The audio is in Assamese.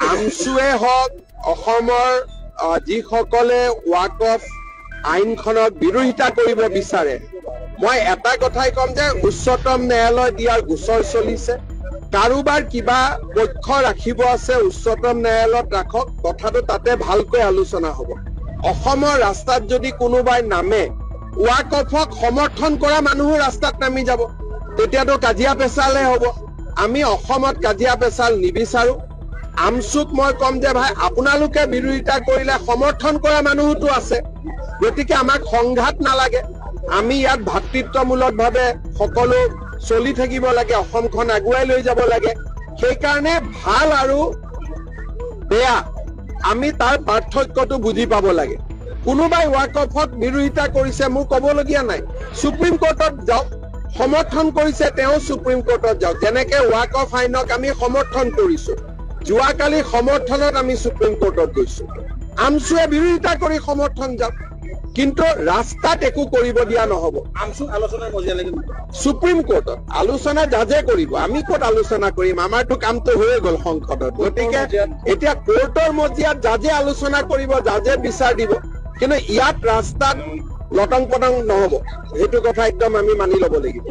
আমচুৱে হওক অসমৰ যিসকলে ৱাকফ আইনখনক বিৰোধিতা কৰিব বিচাৰে, মই এটা কথাই ক'ম যে উচ্চতম ন্যায়ালয় দিয়াৰ গোচৰ চলিছে। কাৰোবাৰ কিবা পক্ষ ৰাখিব আছে উচ্চতম ন্যায়ালয়ত ৰাখক, কথাটো তাতে ভালকৈ আলোচনা হ'ব। অসমৰ ৰাস্তাত যদি কোনোবাই নামে, ৱাকফক সমৰ্থন কৰা মানুহো ৰাস্তাত নামি যাব, তেতিয়াতো কাজিয়া পেচালহে হ'ব। আমি অসমত কাজিয়া পেচাল নিবিচাৰো। আমচুক মই কম যে ভাই আপোনালোকে বিৰোধিতা কৰিলে সমৰ্থন কৰা মানুহতো আছে, গতিকে আমাক সংঘাত নালাগে। আমি ইয়াত ভাতৃত্বমূলকভাৱে সকলো চলি থাকিব লাগে, অসমখন আগুৱাই লৈ যাব লাগে। সেইকাৰণে ভাল আৰু বেয়া আমি তাৰ পাৰ্থক্যটো বুজি পাব লাগে। কোনোবাই ৱাকফক বিৰোধিতা কৰিছে, মোৰ ক'বলগীয়া নাই, সুপ্ৰিম কোৰ্টত যাওক। সমৰ্থন কৰিছে তেওঁ সুপ্ৰিম কোৰ্টত যাওক। যেনেকে ৱাকফ আইনক আমি সমৰ্থন কৰিছো, যোৱাকালি সমৰ্থনত আমি সুপ্ৰিম কোৰ্টত গৈছো। আমচুৱে বিৰোধিতা কৰি সমৰ্থন যাওক, কিন্তু ৰাস্তাত একো কৰিব দিয়া নহ'ব। সুপ্ৰিম কোৰ্টত আলোচনা জাজে কৰিব, আমি ক'ত আলোচনা কৰিম? আমাৰতো কামটো হৈয়ে গ'ল সংসদত। গতিকে এতিয়া কোৰ্টৰ মজিয়াত জাজে আলোচনা কৰিব, জাজে বিচাৰ দিব, কিন্তু ইয়াত ৰাস্তাত লটং পটং নহ'ব। সেইটো কথা একদম আমি মানি ল'ব লাগিব।